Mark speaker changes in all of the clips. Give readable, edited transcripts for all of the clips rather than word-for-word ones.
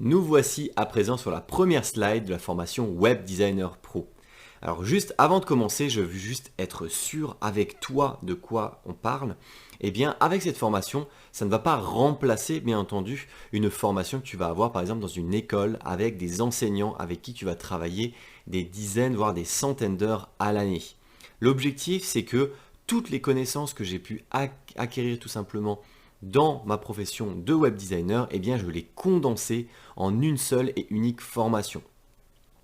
Speaker 1: Nous voici à présent sur la première slide de la formation Web Designer Pro. Alors juste avant de commencer, je veux juste être sûr avec toi de quoi on parle. Eh bien, avec cette formation, ça ne va pas remplacer, bien entendu, une formation que tu vas avoir par exemple dans une école avec des enseignants avec qui tu vas travailler des dizaines, voire des centaines d'heures à l'année. L'objectif, c'est que toutes les connaissances que j'ai pu acquérir tout simplement dans ma profession de web designer, eh bien, je vais les condenser en une seule et unique formation.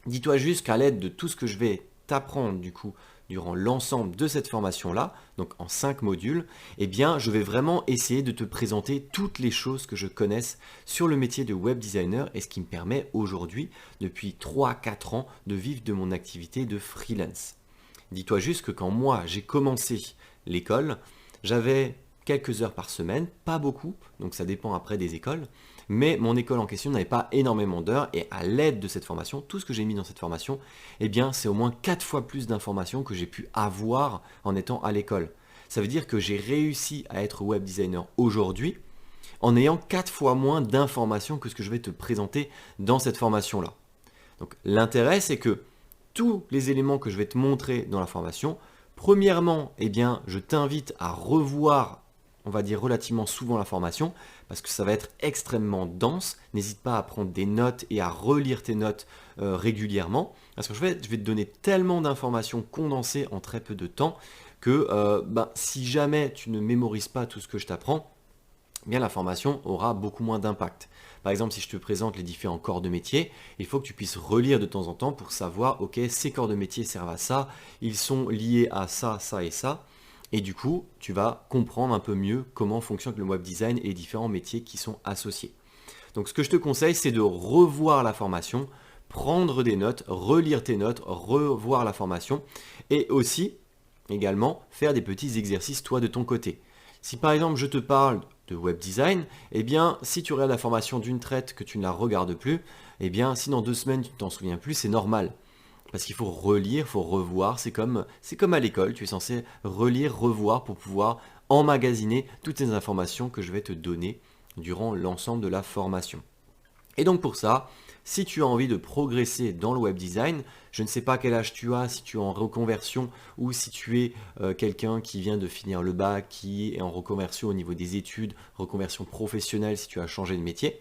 Speaker 1: Dis-toi juste qu'à l'aide de tout ce que je vais t'apprendre du coup durant l'ensemble de cette formation-là, donc en 5 modules, eh bien, je vais vraiment essayer de te présenter toutes les choses que je connaisse sur le métier de web designer et ce qui me permet aujourd'hui, depuis 3 à 4 ans, de vivre de mon activité de freelance. Dis-toi juste que quand moi j'ai commencé l'école, j'avais quelques heures par semaine, pas beaucoup, donc ça dépend après des écoles, mais mon école en question n'avait pas énormément d'heures et à l'aide de cette formation, tout ce que j'ai mis dans cette formation, eh bien c'est au moins 4 fois plus d'informations que j'ai pu avoir en étant à l'école. Ça veut dire que j'ai réussi à être web designer aujourd'hui en ayant 4 fois moins d'informations que ce que je vais te présenter dans cette formation-là. Donc l'intérêt, c'est que tous les éléments que je vais te montrer dans la formation, premièrement, eh bien, je t'invite à revoir, on va dire relativement souvent la formation, parce que ça va être extrêmement dense. N'hésite pas à prendre des notes et à relire tes notes régulièrement, parce que je vais te donner tellement d'informations condensées en très peu de temps que si jamais tu ne mémorises pas tout ce que je t'apprends, eh bien la formation aura beaucoup moins d'impact. Par exemple, si je te présente les différents corps de métier, il faut que tu puisses relire de temps en temps pour savoir, ok, ces corps de métier servent à ça, ils sont liés à ça, ça et ça. Et du coup, tu vas comprendre un peu mieux comment fonctionne le web design et les différents métiers qui sont associés. Donc ce que je te conseille, c'est de revoir la formation, prendre des notes, relire tes notes, revoir la formation et aussi également faire des petits exercices toi de ton côté. Si par exemple je te parle de web design, eh bien si tu regardes la formation d'une traite que tu ne la regardes plus, eh bien si dans 2 semaines tu ne t'en souviens plus, c'est normal. Parce qu'il faut relire, il faut revoir, c'est comme à l'école, tu es censé relire, revoir pour pouvoir emmagasiner toutes les informations que je vais te donner durant l'ensemble de la formation. Et donc pour ça, si tu as envie de progresser dans le web design, je ne sais pas quel âge tu as, si tu es en reconversion ou si tu es quelqu'un qui vient de finir le bac, qui est en reconversion au niveau des études, reconversion professionnelle si tu as changé de métier.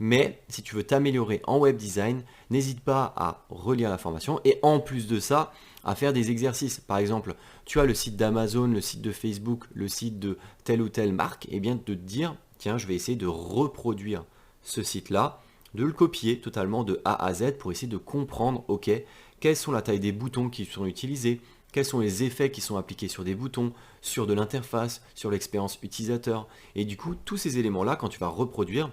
Speaker 1: Mais si tu veux t'améliorer en web design, n'hésite pas à relire la formation et en plus de ça, à faire des exercices. Par exemple, tu as le site d'Amazon, le site de Facebook, le site de telle ou telle marque, et bien de te dire, tiens, je vais essayer de reproduire ce site-là, de le copier totalement de A à Z pour essayer de comprendre, ok, quelles sont la taille des boutons qui sont utilisés, quels sont les effets qui sont appliqués sur des boutons, sur de l'interface, sur l'expérience utilisateur. Et du coup, tous ces éléments-là, quand tu vas reproduire,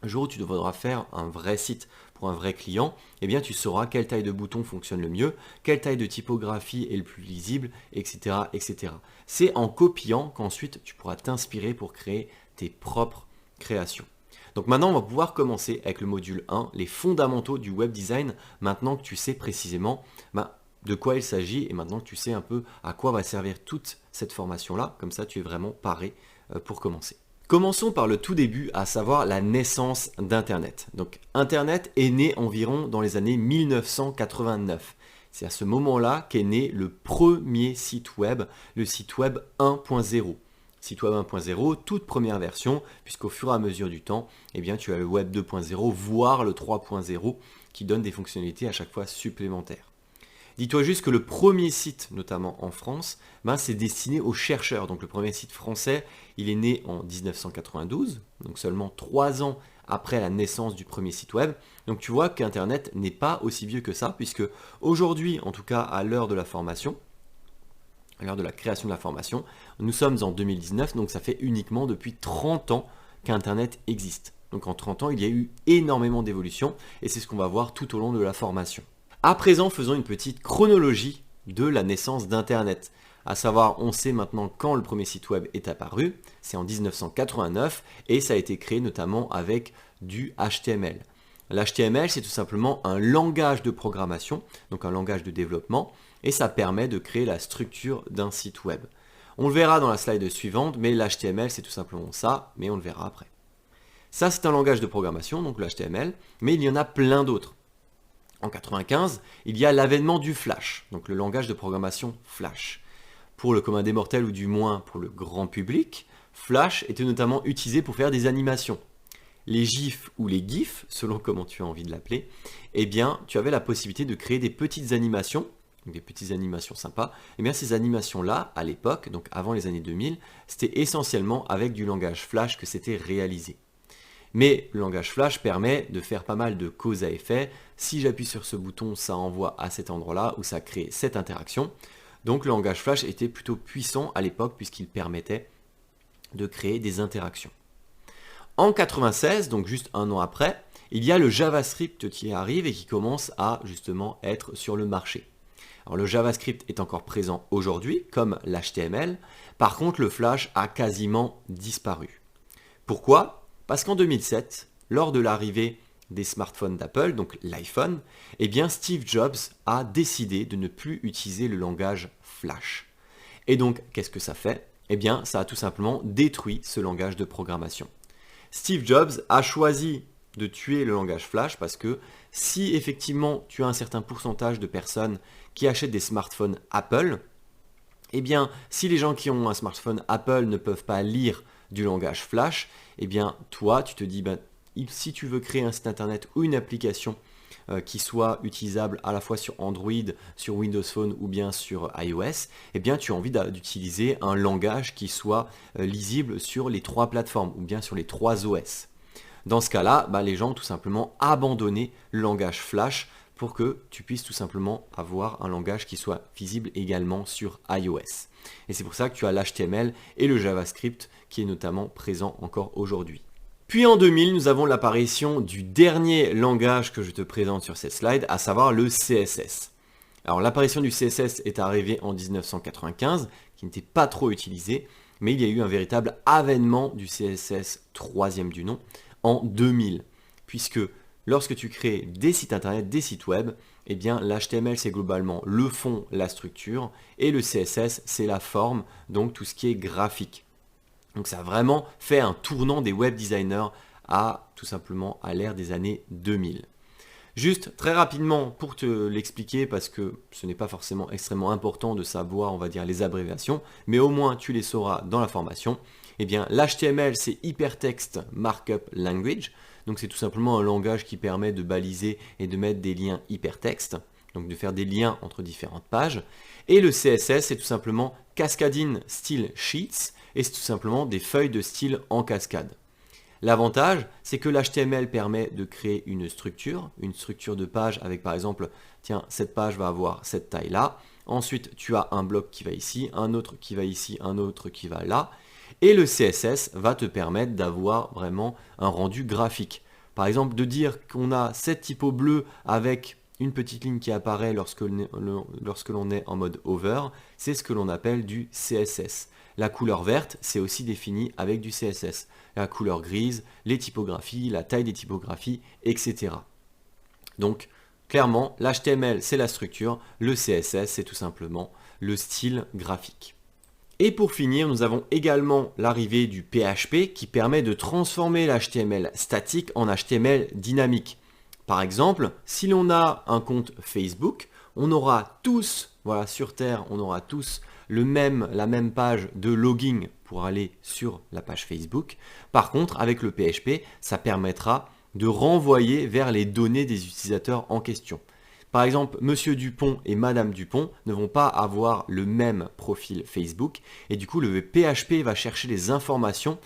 Speaker 1: le jour où tu devras faire un vrai site pour un vrai client, eh bien tu sauras quelle taille de bouton fonctionne le mieux, quelle taille de typographie est le plus lisible, etc. etc. C'est en copiant qu'ensuite tu pourras t'inspirer pour créer tes propres créations. Donc maintenant, on va pouvoir commencer avec le module 1, les fondamentaux du web design, maintenant que tu sais précisément de quoi il s'agit et maintenant que tu sais un peu à quoi va servir toute cette formation-là, comme ça tu es vraiment paré pour commencer. Commençons par le tout début, à savoir la naissance d'Internet. Donc Internet est né environ dans les années 1989. C'est à ce moment-là qu'est né le premier site web, le site web 1.0. Site web 1.0, toute première version, puisqu'au fur et à mesure du temps, eh bien, tu as le web 2.0, voire le 3.0, qui donne des fonctionnalités à chaque fois supplémentaires. Dis-toi juste que le premier site, notamment en France, c'est destiné aux chercheurs. Donc le premier site français, il est né en 1992, donc seulement 3 ans après la naissance du premier site web. Donc tu vois qu'Internet n'est pas aussi vieux que ça, puisque aujourd'hui, en tout cas à l'heure de la formation, à l'heure de la création de la formation, nous sommes en 2019, donc ça fait uniquement depuis 30 ans qu'Internet existe. Donc en 30 ans, il y a eu énormément d'évolution, et c'est ce qu'on va voir tout au long de la formation. À présent, faisons une petite chronologie de la naissance d'Internet. À savoir, on sait maintenant quand le premier site web est apparu, c'est en 1989, et ça a été créé notamment avec du HTML. L'HTML, c'est tout simplement un langage de programmation, donc un langage de développement, et ça permet de créer la structure d'un site web. On le verra dans la slide suivante, mais l'HTML, c'est tout simplement ça, mais on le verra après. Ça, c'est un langage de programmation, donc le HTML, mais il y en a plein d'autres. En 95, il y a l'avènement du Flash, donc le langage de programmation Flash. Pour le commun des mortels, ou du moins pour le grand public, Flash était notamment utilisé pour faire des animations. Les GIFs ou les GIFs, selon comment tu as envie de l'appeler, eh bien, tu avais la possibilité de créer des petites animations, donc des petites animations sympas. Eh bien, ces animations-là, à l'époque, donc avant les années 2000, c'était essentiellement avec du langage Flash que c'était réalisé. Mais le langage Flash permet de faire pas mal de cause à effet. Si j'appuie sur ce bouton, ça envoie à cet endroit-là où ça crée cette interaction. Donc le langage Flash était plutôt puissant à l'époque puisqu'il permettait de créer des interactions. En 96, donc juste un an après, il y a le JavaScript qui arrive et qui commence à justement être sur le marché. Alors le JavaScript est encore présent aujourd'hui, comme l'HTML. Par contre, le Flash a quasiment disparu. Pourquoi ? Parce qu'en 2007, lors de l'arrivée des smartphones d'Apple, donc l'iPhone, eh bien Steve Jobs a décidé de ne plus utiliser le langage Flash. Et donc, qu'est-ce que ça fait ? Eh bien, ça a tout simplement détruit ce langage de programmation. Steve Jobs a choisi de tuer le langage Flash parce que si effectivement tu as un certain pourcentage de personnes qui achètent des smartphones Apple, eh bien si les gens qui ont un smartphone Apple ne peuvent pas lire du langage Flash, eh bien toi tu te dis si tu veux créer un site internet ou une application qui soit utilisable à la fois sur Android, sur Windows Phone ou bien sur iOS, eh bien tu as envie d'utiliser un langage qui soit lisible sur les trois plateformes ou bien sur les trois OS. Dans ce cas-là, les gens ont tout simplement abandonné le langage Flash pour que tu puisses tout simplement avoir un langage qui soit visible également sur iOS. Et c'est pour ça que tu as l'HTML et le JavaScript qui est notamment présent encore aujourd'hui. Puis en 2000, nous avons l'apparition du dernier langage que je te présente sur cette slide, à savoir le CSS. Alors l'apparition du CSS est arrivée en 1995, qui n'était pas trop utilisé, mais il y a eu un véritable avènement du CSS troisième du nom en 2000, puisque lorsque tu crées des sites internet, des sites web, eh bien l'HTML c'est globalement le fond, la structure, et le CSS c'est la forme, donc tout ce qui est graphique. Donc ça a vraiment fait un tournant des web designers tout simplement à l'ère des années 2000. Juste très rapidement pour te l'expliquer, parce que ce n'est pas forcément extrêmement important de savoir, on va dire, les abréviations, mais au moins tu les sauras dans la formation. Eh bien l'HTML c'est Hypertext Markup Language, donc c'est tout simplement un langage qui permet de baliser et de mettre des liens hypertextes, donc de faire des liens entre différentes pages. Et le CSS c'est tout simplement Cascading Style Sheets, et c'est tout simplement des feuilles de style en cascade. L'avantage, c'est que l'HTML permet de créer une structure de page avec par exemple, tiens, cette page va avoir cette taille-là. Ensuite, tu as un bloc qui va ici, un autre qui va ici, un autre qui va là. Et le CSS va te permettre d'avoir vraiment un rendu graphique. Par exemple, de dire qu'on a cette typo bleue avec une petite ligne qui apparaît lorsque l'on est en mode hover, c'est ce que l'on appelle du CSS. La couleur verte, c'est aussi défini avec du CSS. La couleur grise, les typographies, la taille des typographies, etc. Donc, clairement, l'HTML, c'est la structure, le CSS, c'est tout simplement le style graphique. Et pour finir, nous avons également l'arrivée du PHP qui permet de transformer l'HTML statique en HTML dynamique. Par exemple, si l'on a un compte Facebook, on aura tous, voilà, sur Terre, on aura tous la même page de login pour aller sur la page Facebook. Par contre, avec le PHP, ça permettra de renvoyer vers les données des utilisateurs en question. Par exemple, Monsieur Dupont et Madame Dupont ne vont pas avoir le même profil Facebook et du coup, le PHP va chercher les informations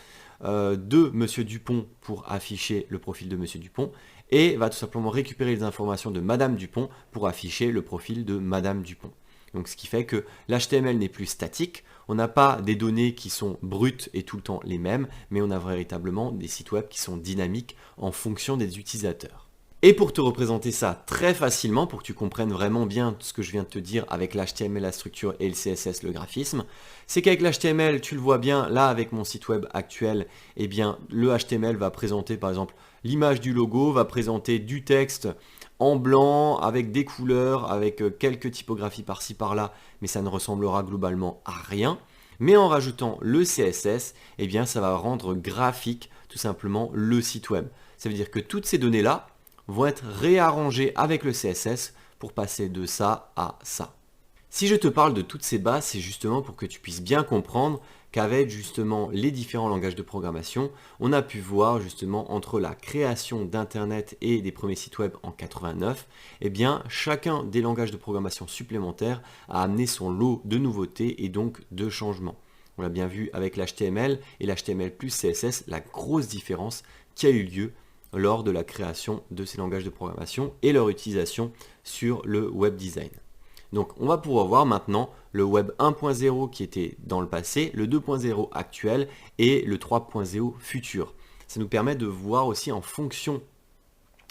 Speaker 1: de Monsieur Dupont pour afficher le profil de Monsieur Dupont et va tout simplement récupérer les informations de Madame Dupont pour afficher le profil de Madame Dupont. Donc ce qui fait que l'HTML n'est plus statique, on n'a pas des données qui sont brutes et tout le temps les mêmes, mais on a véritablement des sites web qui sont dynamiques en fonction des utilisateurs. Et pour te représenter ça très facilement, pour que tu comprennes vraiment bien ce que je viens de te dire avec l'HTML, la structure et le CSS, le graphisme, c'est qu'avec l'HTML, tu le vois bien, là avec mon site web actuel, eh bien le HTML va présenter par exemple l'image du logo, va présenter du texte en blanc, avec des couleurs, avec quelques typographies par-ci par-là, mais ça ne ressemblera globalement à rien. Mais en rajoutant le CSS, eh bien ça va rendre graphique tout simplement le site web. Ça veut dire que toutes ces données-là vont être réarrangées avec le CSS pour passer de ça à ça. Si je te parle de toutes ces bases, c'est justement pour que tu puisses bien comprendre qu'avec justement les différents langages de programmation, on a pu voir justement entre la création d'Internet et des premiers sites web en 89, eh bien chacun des langages de programmation supplémentaires a amené son lot de nouveautés et donc de changements. On l'a bien vu avec l'HTML et l'HTML plus CSS, la grosse différence qui a eu lieu lors de la création de ces langages de programmation et leur utilisation sur le web design. Donc on va pouvoir voir maintenant le web 1.0 qui était dans le passé, le 2.0 actuel et le 3.0 futur. Ça nous permet de voir aussi en fonction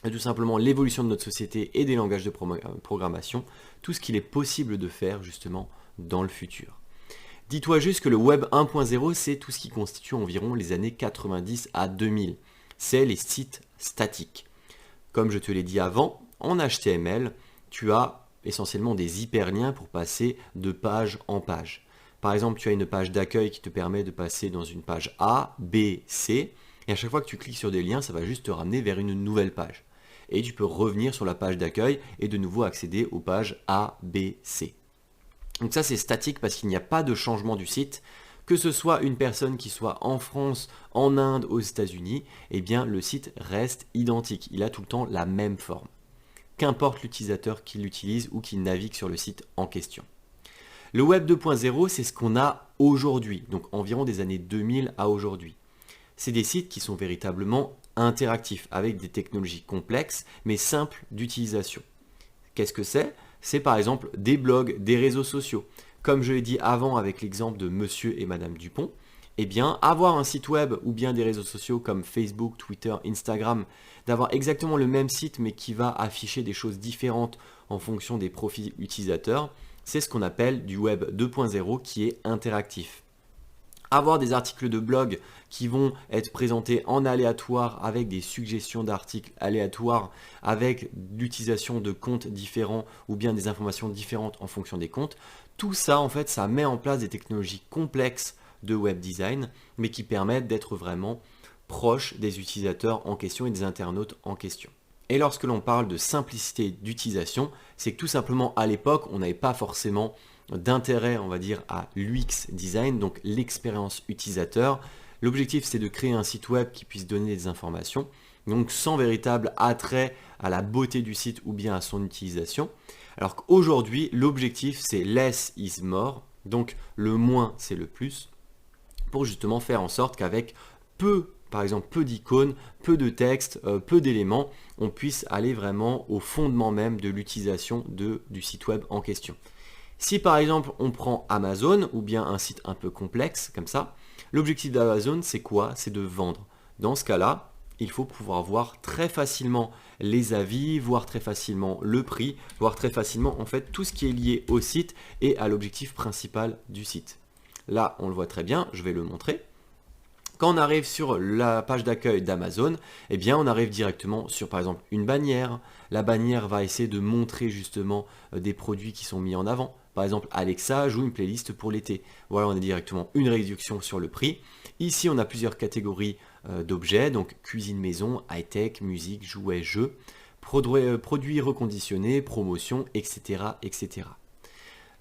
Speaker 1: de tout simplement l'évolution de notre société et des langages de programmation, tout ce qu'il est possible de faire justement dans le futur. Dis-toi juste que le web 1.0 c'est tout ce qui constitue environ les années 90 à 2000. C'est les sites statiques. Comme je te l'ai dit avant, en HTML, tu as essentiellement des hyperliens pour passer de page en page. Par exemple, tu as une page d'accueil qui te permet de passer dans une page A, B, C, et à chaque fois que tu cliques sur des liens, ça va juste te ramener vers une nouvelle page. Et tu peux revenir sur la page d'accueil et de nouveau accéder aux pages A, B, C. Donc ça c'est statique parce qu'il n'y a pas de changement du site. Que ce soit une personne qui soit en France, en Inde, aux États-Unis, eh bien le site reste identique. Il a tout le temps la même forme. Qu'importe l'utilisateur qui l'utilise ou qui navigue sur le site en question. Le web 2.0, c'est ce qu'on a aujourd'hui, donc environ des années 2000 à aujourd'hui. C'est des sites qui sont véritablement interactifs, avec des technologies complexes, mais simples d'utilisation. Qu'est-ce que c'est? C'est par exemple des blogs, des réseaux sociaux. Comme je l'ai dit avant avec l'exemple de Monsieur et Madame Dupont, eh bien, avoir un site web ou bien des réseaux sociaux comme Facebook, Twitter, Instagram, d'avoir exactement le même site mais qui va afficher des choses différentes en fonction des profils utilisateurs, c'est ce qu'on appelle du web 2.0 qui est interactif. Avoir des articles de blog qui vont être présentés en aléatoire avec des suggestions d'articles aléatoires, avec l'utilisation de comptes différents ou bien des informations différentes en fonction des comptes, tout ça en fait ça met en place des technologies complexes de web design, mais qui permettent d'être vraiment proches des utilisateurs en question et des internautes en question. Et lorsque l'on parle de simplicité d'utilisation, c'est que tout simplement à l'époque, on n'avait pas forcément d'intérêt, on va dire, à l'UX design, donc l'expérience utilisateur. L'objectif, c'est de créer un site web qui puisse donner des informations, donc sans véritable attrait à la beauté du site ou bien à son utilisation. Alors qu'aujourd'hui, l'objectif, c'est less is more, donc le moins, c'est le plus, pour justement faire en sorte qu'avec par exemple peu d'icônes, peu de texte, peu d'éléments, on puisse aller vraiment au fondement même de l'utilisation du site web en question. Si par exemple on prend Amazon ou bien un site un peu complexe comme ça, l'objectif d'Amazon c'est quoi? C'est de vendre. Dans ce cas-là, il faut pouvoir voir très facilement les avis, voir très facilement le prix, voir très facilement en fait tout ce qui est lié au site et à l'objectif principal du site. Là, on le voit très bien, je vais le montrer. Quand on arrive sur la page d'accueil d'Amazon, eh bien on arrive directement sur par exemple une bannière. La bannière va essayer de montrer justement des produits qui sont mis en avant. Par exemple Alexa joue une playlist pour l'été. Voilà, on a directement une réduction sur le prix. Ici on a plusieurs catégories d'objets, donc cuisine maison, high-tech, musique, jouets, jeux, produits reconditionnés, promotion, etc. etc.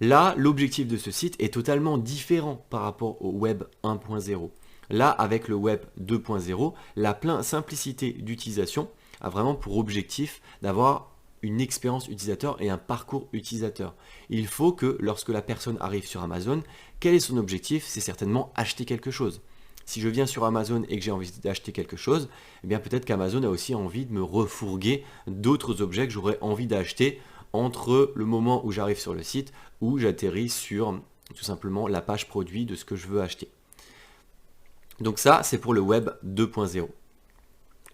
Speaker 1: Là, l'objectif de ce site est totalement différent par rapport au web 1.0. Là, avec le web 2.0, la simplicité d'utilisation a vraiment pour objectif d'avoir une expérience utilisateur et un parcours utilisateur. Il faut que lorsque la personne arrive sur Amazon, quel est son objectif? C'est certainement acheter quelque chose. Si je viens sur Amazon et que j'ai envie d'acheter quelque chose, eh bien peut-être qu'Amazon a aussi envie de me refourguer d'autres objets que j'aurais envie d'acheter entre le moment où j'arrive sur le site ou j'atterris sur tout simplement la page produit de ce que je veux acheter. Donc ça, c'est pour le web 2.0.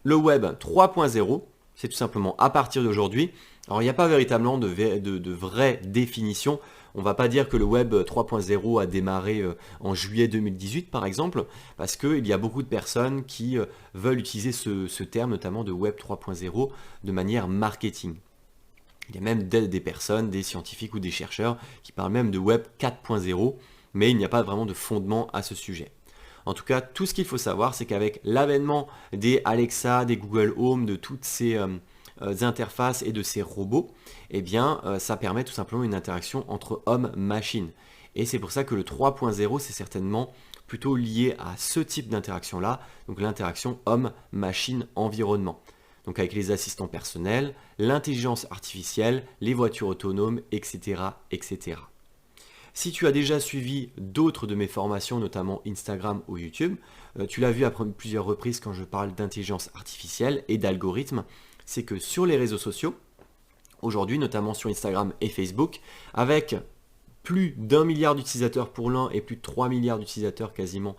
Speaker 1: Le web 3.0, c'est tout simplement à partir d'aujourd'hui. Alors il n'y a pas véritablement de vraie définition. On ne va pas dire que le web 3.0 a démarré en juillet 2018 par exemple, parce qu'il y a beaucoup de personnes qui veulent utiliser ce terme, notamment de web 3.0, de manière marketing. Il y a même des personnes, des scientifiques ou des chercheurs qui parlent même de web 4.0, mais il n'y a pas vraiment de fondement à ce sujet. En tout cas, tout ce qu'il faut savoir, c'est qu'avec l'avènement des Alexa, des Google Home, de toutes ces interfaces et de ces robots, eh bien, ça permet tout simplement une interaction entre homme-machine. Et c'est pour ça que le 3.0, c'est certainement plutôt lié à ce type d'interaction-là, donc l'interaction homme-machine-environnement. Donc avec les assistants personnels, l'intelligence artificielle, les voitures autonomes, etc., etc. Si tu as déjà suivi d'autres de mes formations, notamment Instagram ou YouTube, tu l'as vu à plusieurs reprises quand je parle d'intelligence artificielle et d'algorithmes, c'est que sur les réseaux sociaux, aujourd'hui, notamment sur Instagram et Facebook, avec plus d'1 milliard d'utilisateurs pour l'un et plus de 3 milliards d'utilisateurs quasiment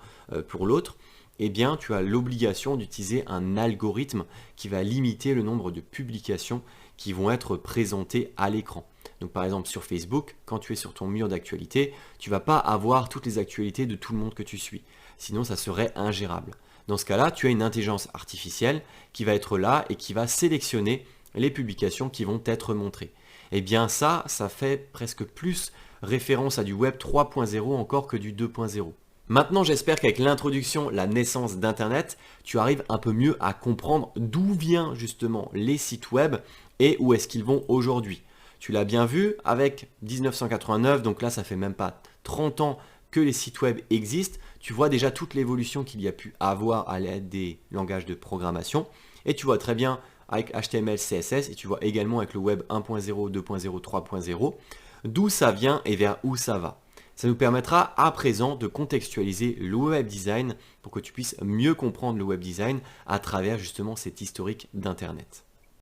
Speaker 1: pour l'autre, eh bien tu as l'obligation d'utiliser un algorithme qui va limiter le nombre de publications qui vont être présentées à l'écran. Donc par exemple sur Facebook, quand tu es sur ton mur d'actualité, tu ne vas pas avoir toutes les actualités de tout le monde que tu suis. Sinon ça serait ingérable. Dans ce cas-là, tu as une intelligence artificielle qui va être là et qui va sélectionner les publications qui vont être montrées. Eh bien ça fait presque plus référence à du web 3.0 encore que du 2.0. Maintenant, j'espère qu'avec l'introduction, la naissance d'Internet, tu arrives un peu mieux à comprendre d'où viennent justement les sites web et où est-ce qu'ils vont aujourd'hui. Tu l'as bien vu, avec 1989, donc là ça fait même pas 30 ans que les sites web existent, tu vois déjà toute l'évolution qu'il y a pu avoir à l'aide des langages de programmation et tu vois très bien avec HTML, CSS et tu vois également avec le web 1.0, 2.0, 3.0 d'où ça vient et vers où ça va. Ça nous permettra à présent de contextualiser le web design pour que tu puisses mieux comprendre le web design à travers justement cet historique d'Internet.